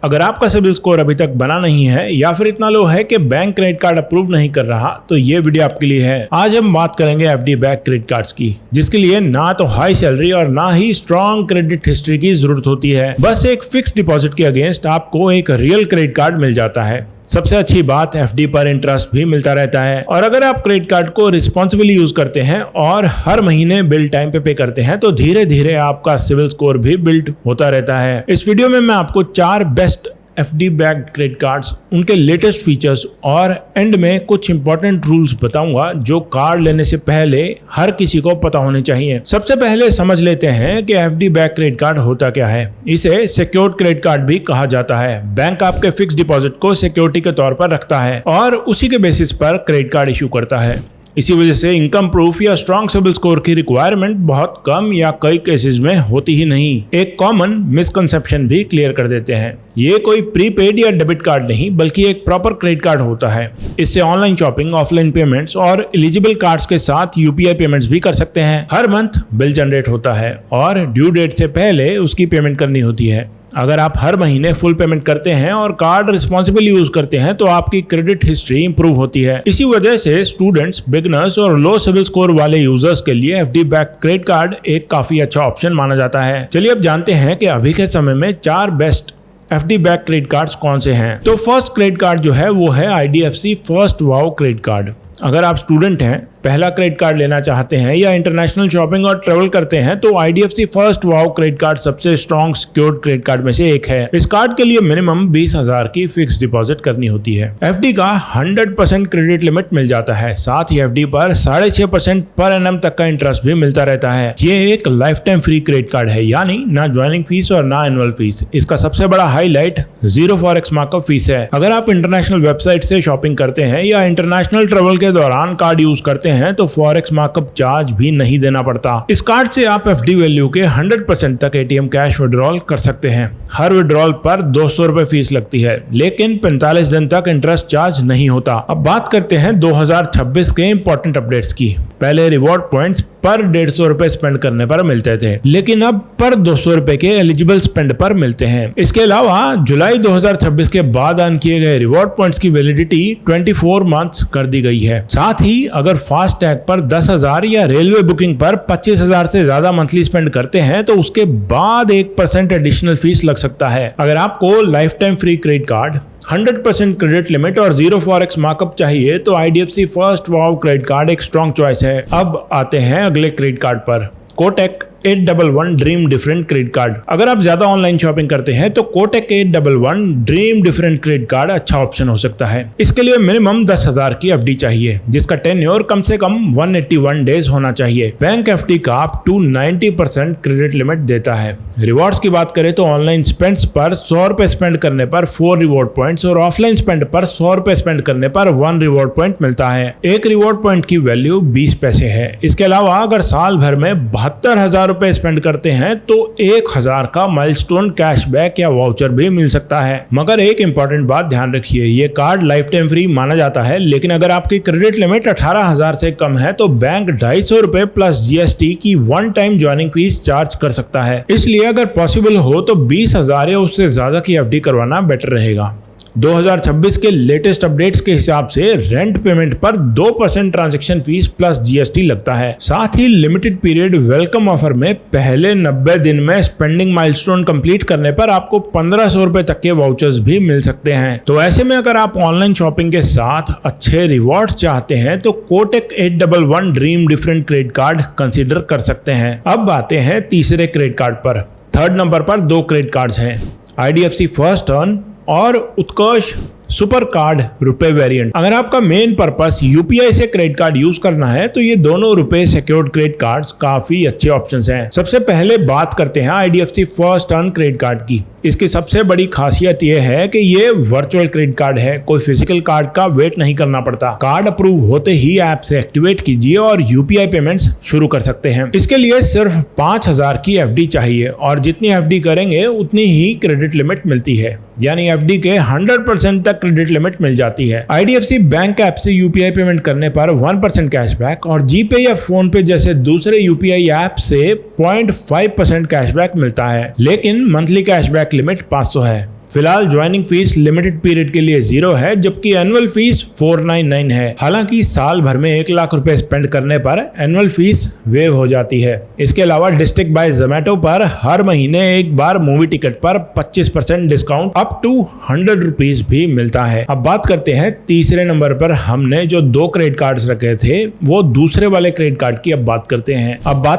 अगर आपका CIBIL score अभी तक बना नहीं है या फिर इतना लो है कि बैंक क्रेडिट कार्ड अप्रूव नहीं कर रहा, तो ये वीडियो आपके लिए है। आज हम बात करेंगे एफडी बैक क्रेडिट कार्ड्स की, जिसके लिए ना तो हाई सैलरी और ना ही स्ट्रॉन्ग क्रेडिट हिस्ट्री की जरूरत होती है। बस एक फिक्स डिपॉजिट के अगेंस्ट आपको एक रियल क्रेडिट कार्ड मिल जाता है। सबसे अच्छी बात, एफडी पर इंटरेस्ट भी मिलता रहता है। और अगर आप क्रेडिट कार्ड को रिस्पॉन्सिबली यूज करते हैं और हर महीने बिल टाइम पे करते हैं, तो धीरे धीरे आपका सिविल स्कोर भी बिल्ड होता रहता है। इस वीडियो में मैं आपको 4 best FD backed credit cards, उनके लेटेस्ट फीचर्स और एंड में कुछ इंपॉर्टेंट रूल्स बताऊंगा जो कार्ड लेने से पहले हर किसी को पता होने चाहिए। सबसे पहले समझ लेते हैं कि एफडी बैक क्रेडिट कार्ड होता क्या है। इसे सिक्योर्ड क्रेडिट कार्ड भी कहा जाता है। बैंक आपके फिक्स डिपॉजिट को सिक्योरिटी के तौर पर रखता है और उसी के बेसिस पर क्रेडिट कार्ड इशू करता है। इसी वजह से इनकम प्रूफ या स्ट्रॉन्ग सिबिल स्कोर की रिक्वायरमेंट बहुत कम या कई केसेस में होती ही नहीं। एक कॉमन मिसकंसेप्शन भी क्लियर कर देते हैं। ये कोई प्रीपेड या डेबिट कार्ड नहीं, बल्कि एक प्रॉपर क्रेडिट कार्ड होता है। इससे ऑनलाइन शॉपिंग, ऑफलाइन पेमेंट्स और एलिजिबल कार्ड्स के साथ यूपीआई पेमेंट्स भी कर सकते हैं। हर मंथ बिल जनरेट होता है और ड्यू डेट से पहले उसकी पेमेंट करनी होती है। अगर आप हर महीने फुल पेमेंट करते हैं और कार्ड रिस्पॉन्सिबली यूज करते हैं, तो आपकी क्रेडिट हिस्ट्री इंप्रूव होती है। इसी वजह से स्टूडेंट्स, बिगिनर्स और लो सिबिल स्कोर वाले यूजर्स के लिए एफडी बैक क्रेडिट कार्ड एक काफी अच्छा ऑप्शन माना जाता है। चलिए अब जानते हैं कि अभी के समय में 4 best FD bank credit cards कौन से हैं। तो फर्स्ट क्रेडिट कार्ड जो है वो है IDFC first wow credit card. अगर आप स्टूडेंट हैं, पहला क्रेडिट कार्ड लेना चाहते हैं या इंटरनेशनल शॉपिंग और ट्रेवल करते हैं, तो IDFC first wow credit card सबसे स्ट्रॉन्ग सिक्योर्ड क्रेडिट कार्ड में से एक है। इस कार्ड के लिए मिनिमम 20,000 की फिक्स डिपॉजिट करनी होती है। एफडी का 100% क्रेडिट लिमिट मिल जाता है। साथ ही एफडी पर 6.5% पर एनम तक का इंटरेस्ट भी मिलता रहता है। ये एक life time free credit card है, यानी ना ज्वाइनिंग फीस और ना एनुअल फीस। इसका सबसे बड़ा हाईलाइट 0 फॉरेक्स मार्कअप फीस है। अगर आप इंटरनेशनल वेबसाइट से शॉपिंग करते हैं या इंटरनेशनल ट्रेवल के दौरान कार्ड यूज करते हैं, तो फॉरेक्स मार्कअप चार्ज भी नहीं देना पड़ता। इस कार्ड से आप एफडी वैल्यू के 100% तक एटीएम कैश विड्रॉल कर सकते हैं। हर विड्रॉल पर 200 रुपए फीस लगती है, लेकिन 45 दिन तक इंटरेस्ट चार्ज नहीं होता। अब बात करते हैं 2026 के इंपॉर्टेंट अपडेट्स की। पहले रिवॉर्ड पॉइंट्स पर 150 रुपए स्पेंड करने पर मिलते थे, लेकिन अब पर 200 रुपए के एलिजिबल स्पेंड पर मिलते हैं। इसके अलावा जुलाई 2026 के बाद अर्न किए गए रिवॉर्ड पॉइंट्स की वैलिडिटी 24 मंथ्स कर दी गई है। साथ ही अगर फास्ट टैग पर 10,000 या रेलवे बुकिंग पर 25,000 से ज्यादा मंथली स्पेंड करते हैं, तो उसके बाद 1% एडिशनल फीस लग सकता है। अगर आपको life time free credit card, 100% credit limit और 0 फॉरेक्स मार्कअप चाहिए, तो IDFC first wow credit card एक स्ट्रॉन्ग चॉइस है। अब आते हैं अगले क्रेडिट कार्ड पर, Kotak 811 dream different credit card. अगर आप ज्यादा ऑनलाइन शॉपिंग करते हैं, तो Kotak 811 dream different credit card अच्छा ऑप्शन हो सकता है। इसके लिए मिनिमम 10,000 की एफडी चाहिए, जिसका टेन्योर कम से कम 181 डेज होना चाहिए। बैंक एफडी का अप टू 90% क्रेडिट लिमिट देता है। रिवॉर्ड्स की बात करें तो ऑनलाइन स्पेंड्स पर 100 रुपए स्पेंड करने पर 4 रिवॉर्ड पॉइंट्स और ऑफलाइन स्पेंड पर 100 रुपए स्पेंड करने पर 1 रिवॉर्ड पॉइंट मिलता है। एक रिवॉर्ड पॉइंट की वैल्यू 20 पैसे है। इसके अलावा अगर साल भर में 72,000 रुपए स्पेंड करते हैं, तो 1,000 का माइलस्टोन कैशबैक या वाउचर भी मिल सकता है। मगर एक इंपॉर्टेंट बात ध्यान रखिए, ये कार्ड लाइफ टाइम फ्री माना जाता है, लेकिन अगर आपकी क्रेडिट लिमिट 18,000 से कम है, तो बैंक 250 रुपए प्लस जीएसटी की 1 टाइम ज्वाइनिंग फीस चार्ज कर सकता है। इसलिए अगर पॉसिबल हो तो 20,000 या उससे ज्यादा की एफडी करवाना बेटर रहेगा। 2026 के लेटेस्ट अपडेट्स के हिसाब से रेंट पेमेंट पर 2% ट्रांजैक्शन फीस प्लस जीएसटी लगता है। साथ ही लिमिटेड पीरियड वेलकम ऑफर में पहले 90 दिन में स्पेंडिंग माइलस्टोन कंप्लीट करने पर आपको 1,500 रुपए तक के वाउचर्स भी मिल सकते हैं। तो ऐसे में अगर आप ऑनलाइन शॉपिंग के साथ अच्छे रिवॉर्ड चाहते हैं, तो Kotak 811 dream different credit card consider कर सकते हैं। अब आते हैं तीसरे क्रेडिट कार्ड पर। थर्ड नंबर पर 2 क्रेडिट कार्ड्स हैं, आईडीएफसी फर्स्ट अर्न और उत्कर्ष सुपर कार्ड रुपए वेरिएंट। अगर आपका मेन पर्पस यूपीआई से क्रेडिट कार्ड यूज करना है, तो ये दोनों रुपए सिक्योर्ड क्रेडिट कार्ड्स काफी अच्छे ऑप्शंस हैं। सबसे पहले बात करते हैं IDFC first earn credit card की। इसकी सबसे बड़ी खासियत यह है कि ये वर्चुअल क्रेडिट कार्ड है। कोई फिजिकल कार्ड का वेट नहीं करना पड़ता। कार्ड अप्रूव होते ही ऐप से एक्टिवेट कीजिए और यूपीआई पेमेंट्स शुरू कर सकते हैं। इसके लिए सिर्फ 5,000 की एफडी चाहिए और जितनी एफडी करेंगे उतनी ही क्रेडिट लिमिट मिलती है, यानी एफडी के 100% तक क्रेडिट लिमिट मिल जाती है। आईडीएफसी बैंक ऐप से यूपीआई पेमेंट करने पर 1% कैशबैक और जीपे या फोन पे जैसे दूसरे यूपीआई ऐप से 0.5% कैशबैक मिलता है, लेकिन मंथली कैशबैक लिमिट 500 है। फिलहाल ज्वाइनिंग फीस लिमिटेड पीरियड के लिए 0 है, जबकि एनुअल फीस 499 है। हालांकि साल भर में 1 लाख रुपए स्पेंड करने पर एनुअल फीस वेव हो जाती है। इसके अलावा डिस्ट्रिक्ट बाय जोमेटो पर हर महीने एक बार मूवी टिकट पर 25% डिस्काउंट अप टू 100 रुपीज भी मिलता है। अब बात करते हैं तीसरे नंबर पर हमने जो 2 क्रेडिट कार्ड्स रखे थे वो दूसरे वाले क्रेडिट कार्ड की अब बात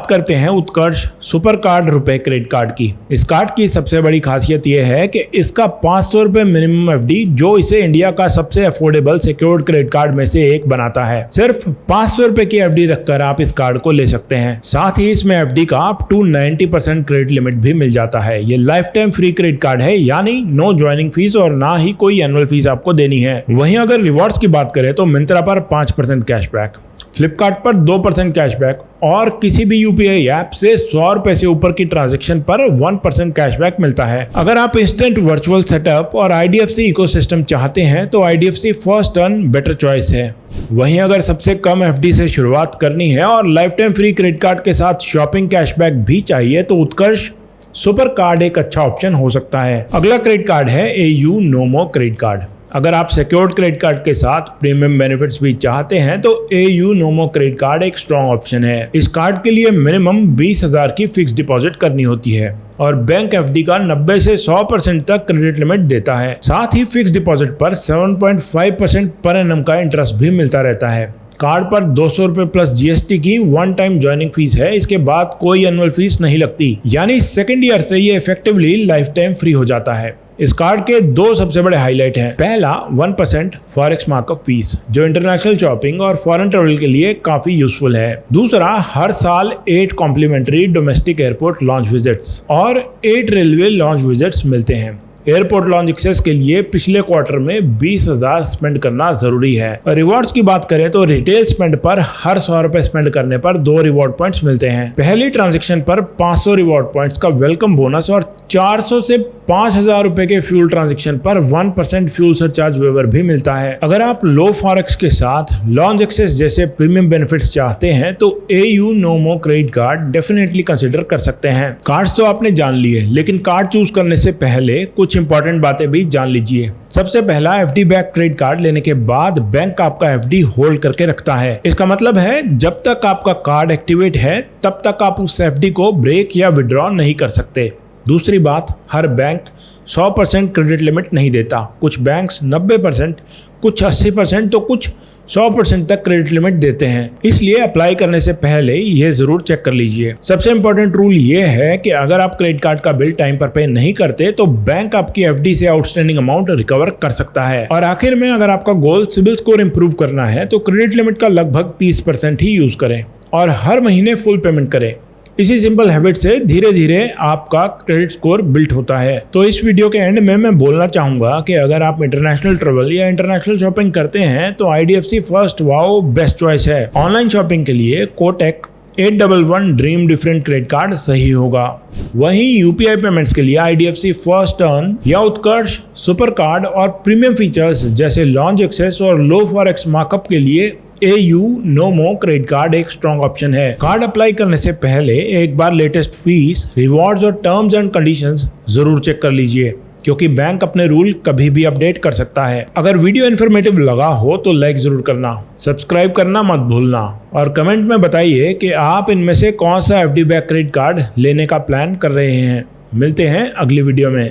करते हैं उत्कर्ष सुपर कार्ड रुपए क्रेडिट कार्ड की। इस कार्ड की सबसे बड़ी खासियत यह है कि इसका 500 रुपए मिनिमम एफडी जो इसे इंडिया का सबसे अफोर्डेबल सिक्योर्ड क्रेडिट कार्ड में से एक बनाता है। सिर्फ 500 रुपए की एफडी रखकर आप इस कार्ड को ले सकते हैं। साथ ही इसमें एफडी का अप टू 90% क्रेडिट लिमिट भी मिल जाता है। ये life time free credit card है, यानी नो ज्वाइनिंग फीस और ना ही कोई एनुअल फीस आपको देनी है। वहीं अगर रिवॉर्ड्स की बात करें तो मिंत्रा पर 5% कैशबैक, फ्लिपकार्ट पर 2% कैशबैक और किसी भी यूपीआई ऐप से 100 रुपए से ऊपर की ट्रांजैक्शन पर 1% कैशबैक मिलता है। अगर आप इंस्टेंट वर्चुअल सेटअप और आईडीएफसी इकोसिस्टम चाहते हैं तो IDFC first earn better choice है। वहीं अगर सबसे कम एफडी से शुरुआत करनी है और life time free credit card के साथ शॉपिंग कैशबैक भी चाहिए तो उत्कर्ष सुपर कार्ड एक अच्छा ऑप्शन हो सकता है। अगला क्रेडिट कार्ड है एयू नोमो क्रेडिट कार्ड। अगर आप सिक्योर्ड क्रेडिट कार्ड के साथ प्रीमियम बेनिफिट्स भी चाहते हैं तो एयू नोमो क्रेडिट कार्ड एक स्ट्रॉन्ग ऑप्शन है। इस कार्ड के लिए मिनिमम 20,000 की फिक्स डिपॉजिट करनी होती है और बैंक एफडी का 90 से 100% तक क्रेडिट लिमिट देता है। साथ ही फिक्स डिपॉजिट पर 7.5% पर एनम का इंटरेस्ट भी मिलता रहता है। कार्ड पर 200 रुपए प्लस जीएसटी की 1 टाइम ज्वाइनिंग फीस है। इसके बाद कोई एनुअल फीस नहीं लगती, यानी सेकेंड ईयर से ये इफेक्टिवली लाइफ टाइम फ्री हो जाता है। इस कार्ड के 2 सबसे बड़े हाईलाइट हैं। पहला 1% फॉरेक्स मार्कअप फीस जो इंटरनेशनल शॉपिंग और फॉरेन ट्रेवल के लिए काफी यूजफुल है। दूसरा हर साल 8 complimentary domestic airport lounge visits और 8 रेलवे लॉन्च विजिट्स मिलते हैं। एयरपोर्ट लॉन्च एक्सेस के लिए पिछले क्वार्टर में 20,000 स्पेंड करना जरूरी है। रिवॉर्ड्स की बात करें तो रिटेल स्पेंड पर हर 100 रुपए स्पेंड करने पर 2 रिवॉर्ड पॉइंट्स मिलते हैं। पहली ट्रांजैक्शन पर 500 रिवॉर्ड पॉइंट्स का वेलकम बोनस और 400 से 5,000 रुपए के फ्यूल ट्रांजैक्शन पर 1% फ्यूल सरचार्ज वेवर भी मिलता है। अगर आप लो फॉरेक्स के साथ लॉन्च एक्सेस जैसे प्रीमियम बेनिफिट्स चाहते हैं तो AU Nomo credit card definitely consider कर सकते हैं। कार्ड्स तो आपने जान लिए, लेकिन कार्ड चूज करने से पहले कुछ इंपॉर्टेंट बातें भी जान लीजिए। सबसे पहला एफडी बैक क्रेडिट कार्ड लेने के बाद बैंक आपका एफडी होल्ड करके रखता है। इसका मतलब है जब तक आपका कार्ड एक्टिवेट है तब तक आप उस एफडी को ब्रेक या विड्रॉ नहीं कर सकते। दूसरी बात, हर बैंक 100% क्रेडिट लिमिट नहीं देता। कुछ बैंक्स 90%, कुछ 80% तो कुछ 100% तक क्रेडिट लिमिट देते हैं। इसलिए अप्लाई करने से पहले ये जरूर चेक कर लीजिए। सबसे इंपॉर्टेंट रूल ये है कि अगर आप क्रेडिट कार्ड का बिल टाइम पर पे नहीं करते तो बैंक आपकी एफडी से आउटस्टैंडिंग अमाउंट रिकवर कर सकता है। और आखिर में अगर आपका गोल सिबिल स्कोर इंप्रूव करना है तो क्रेडिट लिमिट का लगभग 30% ही यूज करें और हर महीने फुल पेमेंट करें। इसी सिंपल हैबिट से धीरे धीरे आपका क्रेडिट स्कोर बिल्ड होता है। तो इस वीडियो के एंड में मैं बोलना चाहूंगा कि अगर आप इंटरनेशनल ट्रेवल या इंटरनेशनल शॉपिंग करते हैं तो IDFC first wow best choice है। ऑनलाइन शॉपिंग के लिए Kotak 811 dream different credit card सही होगा। वहीं यूपीआई पेमेंट्स के लिए आईडीएफसी फर्स्ट अर्न या उत्कर्ष सुपर कार्ड और प्रीमियम फीचर्स जैसे लॉन्च एक्सेस और लो फॉरेक्स मार्कअप के लिए एयू नोमो क्रेडिट कार्ड एक स्ट्रॉन्ग ऑप्शन है। कार्ड अप्लाई करने से पहले एक बार लेटेस्ट फीस, रिवॉर्ड्स और टर्म्स एंड कंडीशंस जरूर चेक कर लीजिए, क्योंकि बैंक अपने रूल कभी भी अपडेट कर सकता है। अगर वीडियो इन्फॉर्मेटिव लगा हो तो लाइक जरूर करना, सब्सक्राइब करना मत भूलना और कमेंट में बताइए कि आप इनमें से कौन सा एफडी बैक क्रेडिट कार्ड लेने का प्लान कर रहे हैं। मिलते हैं अगली वीडियो में।